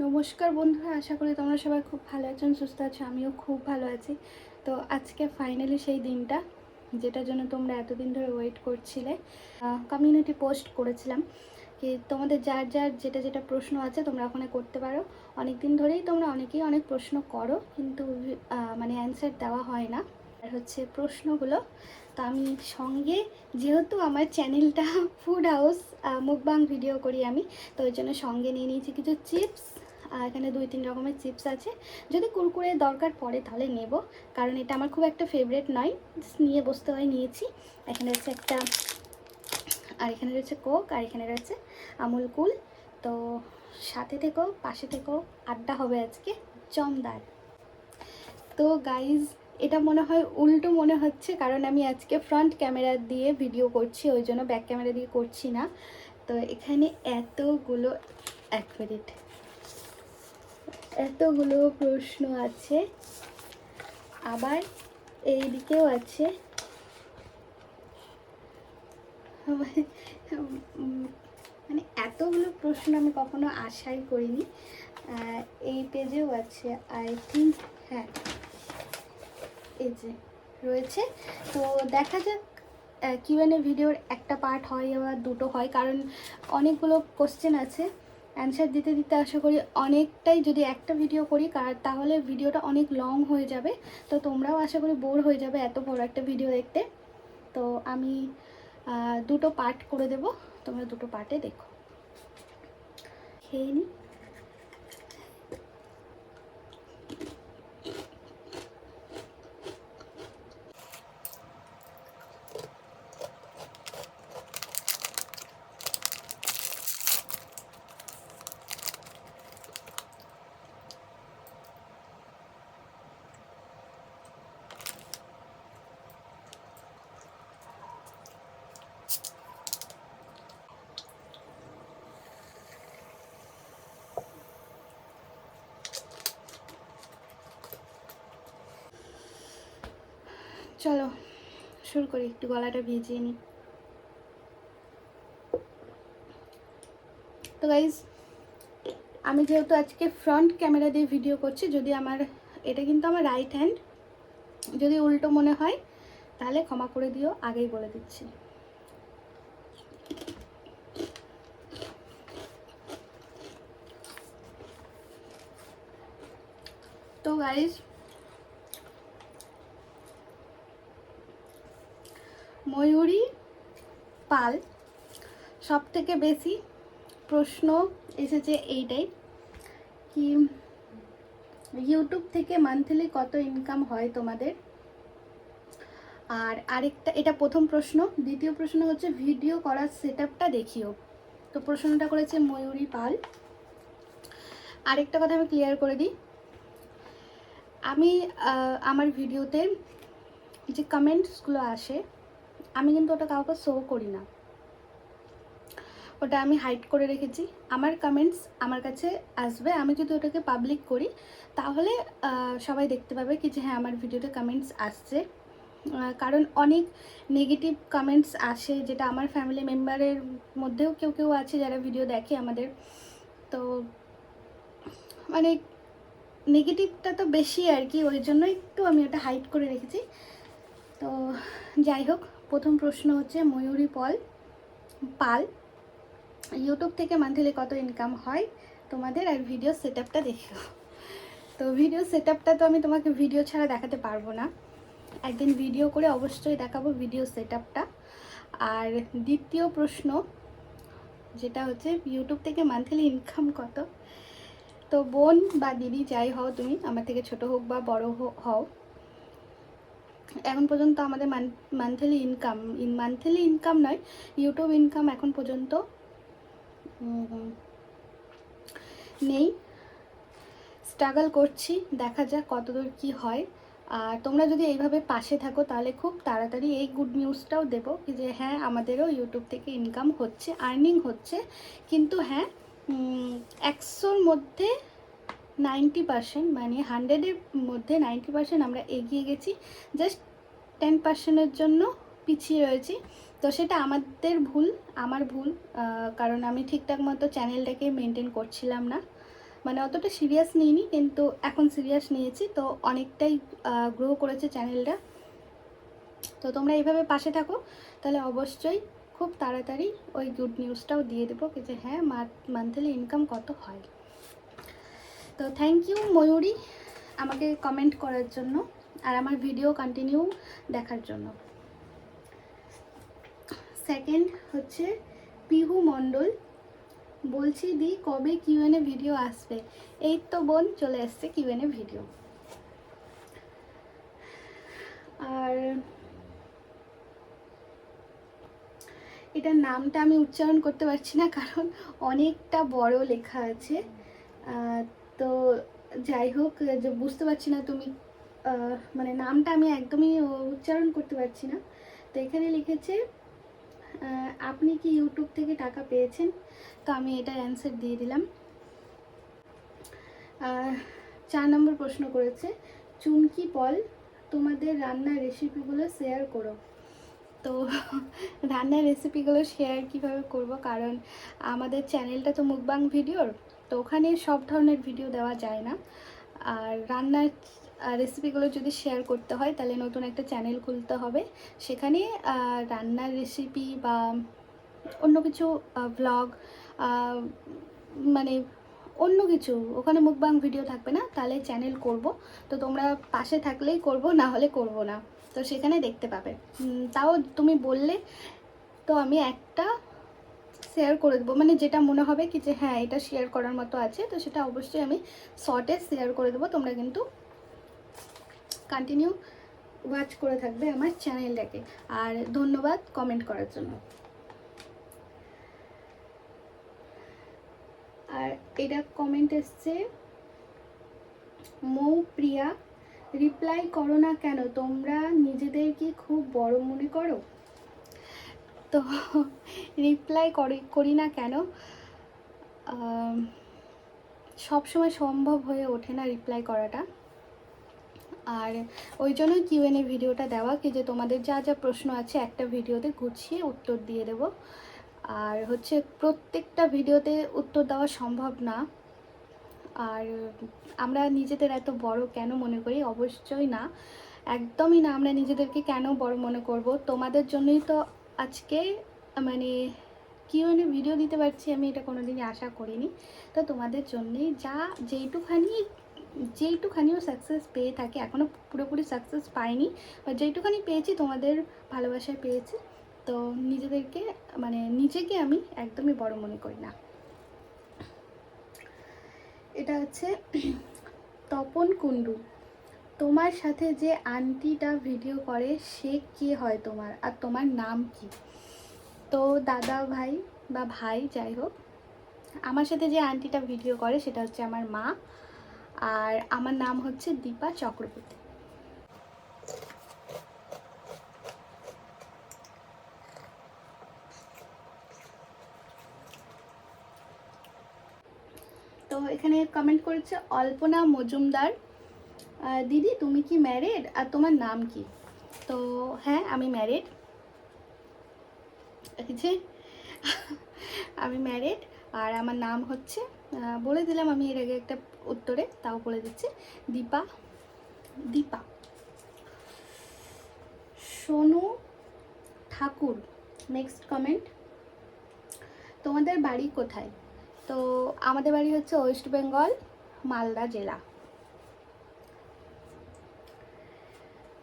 নমস্কার বন্ধুরা, আশা করি তোমরা সবাই খুব ভালো আছেন, সুস্থ আছো। আমিও খুব ভালো আছি। তো আজকে ফাইনালি সেই দিনটা যেটার জন্য তোমরা এতদিন ধরে ওয়েট করছিলে। কমিউনিটি পোস্ট করেছিলাম কি তোমাদের যার যার যেটা যেটা প্রশ্ন আছে তোমরা ওখানে করতে পারো। অনেক দিন ধরেই তোমরা অনেকেই অনেক প্রশ্ন করো, কিন্তু মানে অ্যান্সার দেওয়া হয় না। আর হচ্ছে প্রশ্নগুলো তো আমি সঙ্গে, যেহেতু আমার চ্যানেলটা ফুড হাউস, মুকবাং ভিডিও করি আমি, তো ওই জন্য সঙ্গে নিয়ে নিয়েছি কিছু চিপস। এখানে 2-3 রকমের চিপস আছে। যদি কুরকুরে দরকার পড়ে তাহলে নেব, কারণ এটা আমার খুব একটা ফেভারেট নয়, নিয়ে বসতে হয়, নিয়েছি। এখানে হচ্ছে একটা, আর এখানে রয়েছে কোক, আর এখানে রয়েছে আমুল কুল। তো সাথে থেকো, পাশে থেকো, আড্ডা হবে আজকে জমদার। তো গাইজ, এটা মনে হয় উল্টো মনে হচ্ছে, কারণ আমি আজকে ফ্রন্ট ক্যামেরা দিয়ে ভিডিও করছি, ওই জন্য ব্যাক ক্যামেরা দিয়ে করছি না। তো এখানে এতগুলো, এক মিনিট, এতগুলো প্রশ্ন আছে, আবার এই দিকেও আছে। মানে এতগুলো প্রশ্ন আমি কখনো আশাই করিনি। এই পেজেও আছে, আই থিঙ্ক, হ্যাঁ এই যে রয়েছে। তো দেখা যাক কিউএনএ ভিডিওর একটা পার্ট হয় আবার দুটো হয়, কারণ অনেকগুলো কোশ্চেন আছে। অ্যান্সার দিতে দিতে আশা করি অনেকটাই, যদি একটা ভিডিও করি তাহলে ভিডিওটা অনেক লং হয়ে যাবে। তো তোমরাও আশা করি বোর হয়ে যাবে এত বড় একটা ভিডিও দেখতে। তো আমি দুটো পার্ট করে দেব, তোমরা দুটো পার্টে দেখো। খেয়ে নিই। চলো শুরু করি, একটু গলাটা ভিজিয়ে নিই। তো গাইজ, আমি যেহেতু আজকে ফ্রন্ট ক্যামেরা দিয়ে ভিডিও করছি, যদি আমার, এটা কিন্তু আমার রাইট হ্যান্ড, যদি উল্টো মনে হয় তাহলে ক্ষমা করে দিও, আগেই বলে দিচ্ছি। তো গাইজ, ময়ূরী পাল, সব থেকে বেশি প্রশ্ন এসেছে এইটাই, কি ইউটিউব থেকে মান্থলি কত ইনকাম হয় তোমাদের। আর আরেকটা, এটা প্রথম প্রশ্ন। দ্বিতীয় প্রশ্ন হচ্ছে ভিডিও করার সেটআপটা দেখিও। তো প্রশ্নটা করেছে ময়ূরী পাল। আরেকটা কথা আমি ক্লিয়ার করে দিই, আমি আমার ভিডিওতে যে কমেন্টসগুলো আসে, আমি কিন্তু ওটা কাউকে শো করি না, ওটা আমি হাইড করে রেখেছি। আমার কমেন্টস আমার কাছে আসবে, আমি যদি ওটাকে পাবলিক করি তাহলে সবাই দেখতে পাবে কি যে হ্যাঁ আমার ভিডিওতে কমেন্টস আসছে। কারণ অনেক নেগেটিভ কমেন্টস আসে, যেটা আমার ফ্যামিলি মেম্বারের মধ্যেও কেউ কেউ আছে যারা ভিডিও দেখে আমাদের। তো মানে নেগেটিভটা তো বেশি আর কি, ওই জন্য একটু আমি ওটা হাইড করে রেখেছি। তো যাই হোক, প্রথম প্রশ্ন হচ্ছে ময়ূরী পাল, ইউটিউব থেকে মান্থলি কত ইনকাম হয় তোমাদের, আর ভিডিও সেটআপটা দেখো। তো ভিডিও সেটআপটা তো আমি তোমাকে ভিডিও ছাড়া দেখাতে পারবো না, একদিন ভিডিও করে অবশ্যই দেখাবো ভিডিও সেটআপটা। আর দ্বিতীয় প্রশ্ন যেটা হচ্ছে ইউটিউব থেকে মান্থলি ইনকাম কত। তো বোন বা দিদি যাই হও তুমি, আমার থেকে ছোট হোক বা বড় হও, এখন পর্যন্ত আমাদের মান্থলি ইনকাম নয়, ইউটিউব ইনকাম এখন পর্যন্ত নেই। স্ট্রাগল করছি, দেখা যাক কতদূর কি হয়। আর তোমরা যদি এইভাবে পাশে থাকো তাহলে খুব তাড়াতাড়ি এই গুড নিউজটাও দেবো কি যে হ্যাঁ আমাদেরও ইউটিউব থেকে ইনকাম হচ্ছে, আর্নিং হচ্ছে। কিন্তু হ্যাঁ, 100-র মধ্যে 90%, মানে 100-এর মধ্যে 90% আমরা এগিয়ে গেছি, জাস্ট 10%-এর জন্য পিছিয়ে রয়েছি। তো সেটা আমাদের ভুল, আমার ভুল, কারণ আমি ঠিকঠাক মতো চ্যানেলটাকে মেনটেন করছিলাম না। মানে অতটা সিরিয়াস নিইনি, কিন্তু এখন সিরিয়াস নিয়েছি। তো অনেকটাই গ্রো করেছে চ্যানেলটা। তো তোমরা এইভাবে পাশে থাকো, তাহলে অবশ্যই খুব তাড়াতাড়ি ওই গুড নিউজটাও দিয়ে দেবো যে হ্যাঁ মান্থলি ইনকাম কত হয়। তো থ্যাংক ইউ ময়ূরী আমাকে কমেন্ট করার জন্য আর আমার ভিডিও কন্টিনিউ দেখার জন্য। সেকেন্ড হচ্ছে পিহু মণ্ডল, বলছি দি কবে কিউএনএ ভিডিও আসবে? এই তো বোন চলে আসছে কিউএনএ ভিডিও। আর এটার নামটা আমি উচ্চারণ করতে পারছি না, কারণ অনেকটা বড় লেখা আছে। তো যাই হোক, যে বুঝতে পারছি না তুমি মানে নামটা আমি একদমই উচ্চারণ করতে পারছি না। তো এখানে লিখেছে আপনি কি ইউটিউব থেকে টাকা পেয়েছেন? তো আমি এটার অ্যান্সার দিয়ে দিলাম। 4 নম্বর প্রশ্ন করেছে চুমকি পল, তোমাদের রান্নার রেসিপিগুলো শেয়ার করো। তো রান্নার রেসিপিগুলো শেয়ার কিভাবে করব, কারণ আমাদের চ্যানেলটা তো মুকবাং ভিডিওর, তো ওখানে সব ধরনের ভিডিও দেওয়া যায় না। আর রান্নার রেসিপিগুলো যদি শেয়ার করতে হয় তাহলে নতুন একটা চ্যানেল খুলতে হবে, সেখানে রান্নার রেসিপি বা অন্য কিছু ব্লগ মানে অন্য কিছু, ওখানে মুকবাং ভিডিও থাকবে না, তাহলে চ্যানেল করব। তো তোমরা পাশে থাকলেই করব, না হলে করব না। তো সেখানে দেখতে পাবে। তাও তুমি বললে তো আমি একটা শেয়ার করে দেবো, মানে যেটা মনে হবে কি যে হ্যাঁ এটা শেয়ার করার মতো আছে, তো সেটা অবশ্যই আমি শর্টে শেয়ার করে দেবো। তোমরা কিন্তু কন্টিনিউ ওয়াচ করে থাকবে আমার চ্যানেলটাকে। আর ধন্যবাদ কমেন্ট করার জন্য। আর এটা কমেন্ট এসছে মৌ প্রিয়া, রিপ্লাই করো না কেন? তোমরা নিজেদের কি খুব বড় মনে করো? তো রিপ্লাই করি না কেন, সব সময় সম্ভব হয়ে ওঠে না রিপ্লাই করাটা। আর ওই জন্যই কিউএনএ ভিডিওটা দেওয়া, কি যে তোমাদের যা যা প্রশ্ন আছে একটা ভিডিওতে গুছিয়ে উত্তর দিয়ে দেব। আর হচ্ছে প্রত্যেকটা ভিডিওতে উত্তর দেওয়া সম্ভব না। আর আমরা নিজেদের এত বড় কেন মনে করি? অবশ্যই না, একদমই না। আমরা নিজেদেরকে কেন বড় মনে করব? তোমাদের জন্যই তো আজকে মানে কিউএনএ ভিডিও দিতে পারছি, আমি এটা কোনোদিনই আশা করিনি। তো তোমাদের জন্যেই যেইটুখানিও সাকসেস পেয়ে থাকি, এখনও পুরোপুরি সাকসেস পাইনি, বা যেইটুখানি পেয়েছি তোমাদের ভালোবাসায় পেয়েছি। তো নিজেদেরকে মানে নিজেকে আমি একদমই বড় মনে করি না। এটা হচ্ছে তপন কুণ্ডু, তোমার সাথে যে আন্টিটা ভিডিও করে সে কে হয় তোমার, আর তোমার নাম কি? তো দাদা ভাই বা ভাই যাই হোক, আমার সাথে যে আন্টিটা ভিডিও করে সেটা হচ্ছে আমার মা, আর আমার নাম হচ্ছে দীপা চক্রবর্তী। তো এখানে কমেন্ট করেছে অল্পনা মজুমদার, দিদি তুমি কি ম্যারিড আর তোমার নাম কি? তো হ্যাঁ আমি ম্যারিড, আমি ম্যারিড। আর আমার নাম হচ্ছে বলে দিলাম আমি এর আগে একটা উত্তরে, তাও বলে দিচ্ছি, দীপা। দীপা। সোনু ঠাকুর, নেক্সট কমেন্ট, তোমাদের বাড়ি কোথায়? তো আমাদের বাড়ি হচ্ছে ওয়েস্ট বেঙ্গল, মালদা জেলা।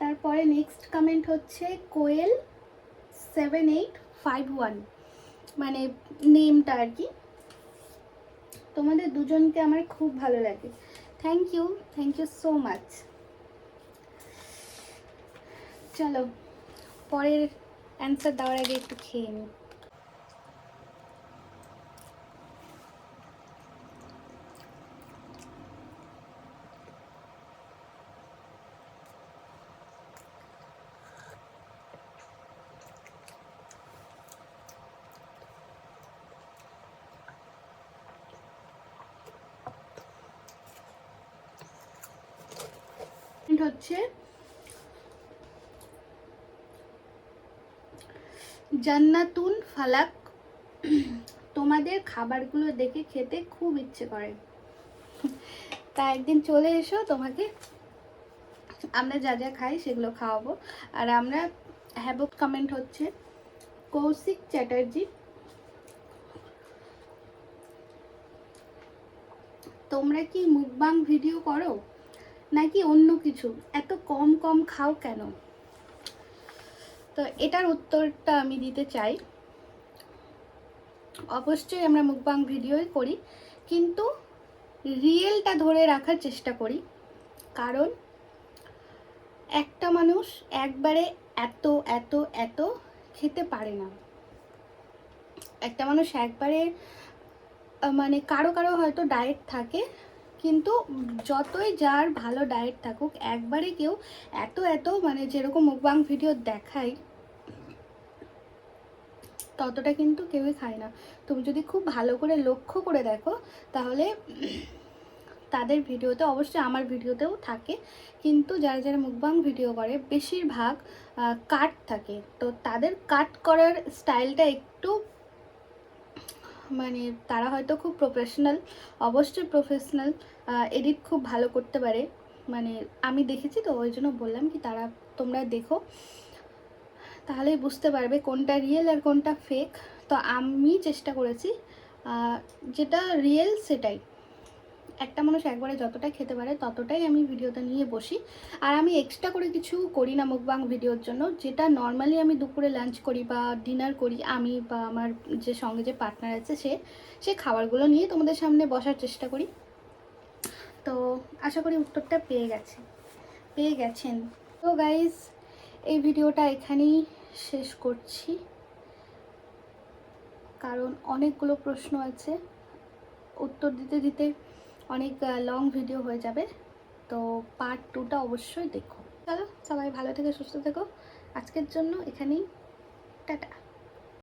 তারপরে নেক্সট কমেন্ট হচ্ছে কোয়েল 7851, মানে নেমটা আর কি। তোমাদের দুজনকে আমার খুব ভালো লাগে। Thank you so much. চলো পরের অ্যান্সার দেওয়ার আগে একটু খেয়ে নিই। হচ্ছে জান্নাতুন ফালাক, তোমাদের খাবারগুলো দেখে খেতে খুব ইচ্ছে করে। তা একদিন চলে এসো, তোমাকে আমরা যা যা খাই সেগুলো খাওয়াবো। আর আমরা হ্যাবক কমেন্ট হচ্ছে কৌশিক চ্যাটার্জি, তোমরা কি মুকবাং ভিডিও করো নাকি অন্য কিছু, এত কম কম খাও কেন? তো এটার উত্তরটা আমি দিতে চাই, অবশ্যই আমরা মুকবাং ভিডিওই করি, কিন্তু রিয়েলটা ধরে রাখার চেষ্টা করি। কারণ একটা মানুষ একবারে এত এত এত খেতে পারে না। একটা মানুষ একবারে মানে কারো কারো হয়তো ডায়েট থাকে, কিন্তু যতই যার ভালো ডায়েট থাকুক একবারে কেউ এত এত মানে যেরকম মুকবাং ভিডিও দেখায় ততটা কিন্তু কেউই খায় না। তুমি যদি খুব ভালো করে লক্ষ্য করে দেখো তাহলে তাদের ভিডিওতে, অবশ্যই আমার ভিডিওতেও থাকে, কিন্তু যারা যারা মুকবাং ভিডিও করে বেশিরভাগ কাট থাকে। তো তাদের কাট করার স্টাইলটা একটু মানে তারা হয়তো খুব প্রফেশনাল, অবশ্যই প্রফেশনাল, এডিট খুব ভালো করতে পারে, মানে আমি দেখেছি তো ওই জন্য বললাম কি তারা তোমরা দেখো তাহলেই বুঝতে পারবে কোনটা রিয়েল আর কোনটা ফেক। তো আমি চেষ্টা করেছি যেটা রিয়েল সেটাই, একটা মানুষ একবারে যতটা খেতে পারে ততটাই আমি ভিডিওতে নিয়ে বসি। আর আমি এক্সট্রা করে কিছু করি না মুকবাং ভিডিওর জন্য, যেটা নর্মালি আমি দুপুরে লাঞ্চ করি বা ডিনার করি, আমি বা আমার যে সঙ্গে যে পার্টনার আছে সে খাবারগুলো নিয়ে তোমাদের সামনে বসার চেষ্টা করি। তো আশা করি উত্তরটা পেয়ে গেছেন। তো গাইজ এই ভিডিওটা এখানেই শেষ করছি, কারণ অনেকগুলো প্রশ্ন আছে, উত্তর দিতে দিতে অনেক লং ভিডিও হয়ে যাবে। তো পার্ট 2টা অবশ্যই দেখো। চলো সবাই ভালো থেকো, সুস্থ থেকো, আজকের জন্য এখানেই টাটা।